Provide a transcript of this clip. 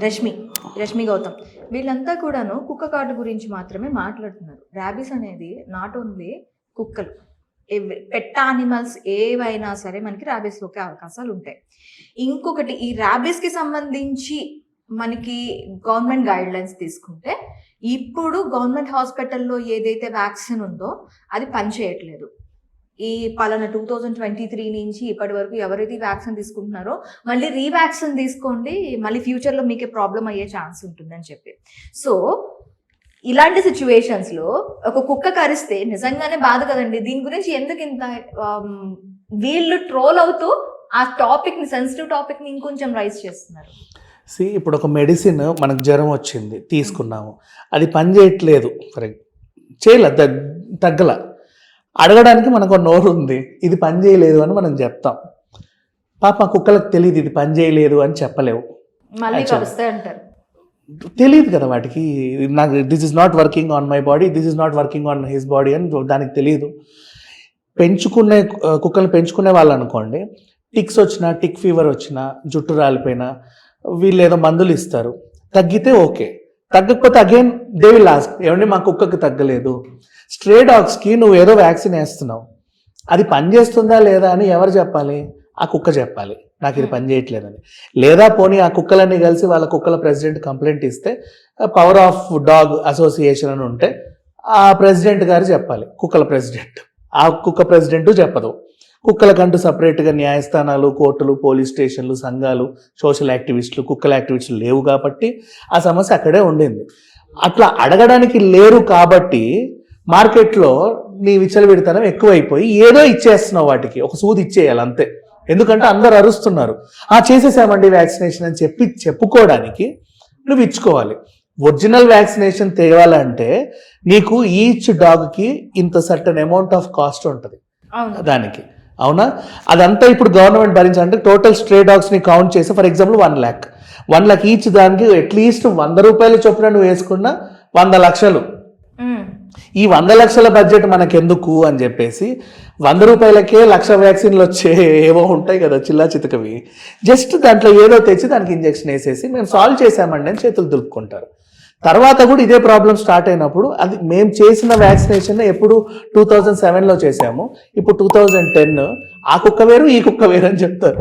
రష్మి గౌతమ్ వీళ్ళంతా కూడాను కుక్క కాటు గురించి మాత్రమే మాట్లాడుతున్నారు. ర్యాబీస్ అనేది నాట్ ఓన్లీ కుక్కలు, పెట్ యానిమల్స్ ఏవైనా సరే మనకి ర్యాబీస్ సోకే అవకాశాలు ఉంటాయి. ఇంకొకటి, ఈ ర్యాబీస్ కి సంబంధించి మనకి గవర్నమెంట్ గైడ్ లైన్స్ తీసుకుంటే ఇప్పుడు గవర్నమెంట్ హాస్పిటల్లో ఏదైతే వ్యాక్సిన్ ఉందో అది పనిచేయట్లేదు. ఈ పలానా 2023 నుంచి ఇప్పటి వరకు ఎవరైతే వ్యాక్సిన్ తీసుకుంటున్నారో మళ్ళీ రీవ్యాక్సిన్ తీసుకోండి, మళ్ళీ ఫ్యూచర్లో మీకే ప్రాబ్లం అయ్యే ఛాన్స్ ఉంటుందని చెప్పి. సో ఇలాంటి సిచ్యువేషన్స్లో ఒక కుక్క కరిస్తే నిజంగానే బాధ కదండి. దీని గురించి ఎందుకు ఇంత వీళ్ళు ట్రోల్ అవుతూ ఆ టాపిక్ని, సెన్సిటివ్ టాపిక్ని ఇంకొంచెం రైజ్ చేస్తున్నారు. ఇప్పుడు ఒక మెడిసిన్ మనకు జ్వరం వచ్చింది తీసుకున్నాము, అది పని చేయట్లేదు, చేయలే, తగ్గల, అడగడానికి మనకు నోరు ఉంది, ఇది పని చేయలేదు అని మనం చెప్తాం. పాప కుక్కలకు తెలియదు ఇది పని చేయలేదు అని చెప్పలేవు, తెలియదు కదా వాటికి. నాకు this is not working on my body, this is not working on his body అని దానికి తెలియదు. కుక్కలు పెంచుకునే వాళ్ళు అనుకోండి, టిక్స్ వచ్చినా, టిక్ ఫీవర్ వచ్చినా, జుట్టు రాలిపోయినా వీళ్ళు ఏదో మందులు ఇస్తారు, తగ్గితే ఓకే, తగ్గకపోతే అగైన్ దే విల్ ఆస్క్, ఏమండి మా కుక్కకి తగ్గలేదు. స్ట్రే డాగ్స్కి నువ్వు ఏదో వ్యాక్సిన్ వేస్తున్నావు, అది పనిచేస్తుందా లేదా అని ఎవరు చెప్పాలి? ఆ కుక్క చెప్పాలి నాకు ఇది పని చేయట్లేదని. లేదా పోనీ ఆ కుక్కలన్నీ కలిసి వాళ్ళ కుక్కల ప్రెసిడెంట్ కంప్లైంట్ ఇస్తే పవర్ ఆఫ్ డాగ్ అసోసియేషన్ అని ఉంటే ఆ ప్రెసిడెంట్ గారు చెప్పాలి, కుక్కల ప్రెసిడెంట్. ఆ కుక్క ప్రెసిడెంట్ చెప్పదు. కుక్కలకంటూ సపరేట్గా న్యాయస్థానాలు, కోర్టులు, పోలీస్ స్టేషన్లు, సంఘాలు, సోషల్ యాక్టివిస్టులు, కుక్కల యాక్టివిస్టులు లేవు కాబట్టి ఆ సమస్య అక్కడే ఉండింది. అట్లా అడగడానికి లేరు కాబట్టి మార్కెట్లో నీ విచ్చలవిడితనం ఎక్కువైపోయి ఏదో ఇచ్చేస్తున్నావు, వాటికి ఒక సూది ఇచ్చేయాలి అంతే. ఎందుకంటే అందరు అరుస్తున్నారు, చేసేసామండి వ్యాక్సినేషన్ అని చెప్పుకోవడానికి నువ్వు ఇచ్చుకోవాలి. ఒరిజినల్ వ్యాక్సినేషన్ తేవాలంటే నీకు ఈచ్ డాగ్కి ఇంత సర్టన్ అమౌంట్ ఆఫ్ కాస్ట్ ఉంటుంది దానికి, అవునా? అదంతా ఇప్పుడు గవర్నమెంట్ భరించాలంటే టోటల్ స్ట్రే డాగ్స్ని కౌంట్ చేసి ఫర్ ఎగ్జాంపుల్ 1 lakh ఈచ్, దానికి అట్లీస్ట్ 100 రూపాయల చొప్పున నువ్వు వేసుకున్న 100 లక్షలు. ఈ 100 లక్షల బడ్జెట్ మనకెందుకు అని చెప్పేసి 100 రూపాయలకే 1,00,000 వ్యాక్సిన్లు వచ్చే ఏవో ఉంటాయి కదా చిల్లా చితకవి, జస్ట్ దాంట్లో ఏదో తెచ్చి దానికి ఇంజెక్షన్ వేసేసి మేము సాల్వ్ చేసామండి అని చేతులు దులుపుకుంటారు. తర్వాత కూడా ఇదే ప్రాబ్లం స్టార్ట్ అయినప్పుడు అది మేము చేసిన వ్యాక్సినేషన్ ఎప్పుడు 2007లో చేసాము, ఇప్పుడు 2010, ఆ కుక్క వేరు ఈ కుక్క వేరు అని చెప్తారు.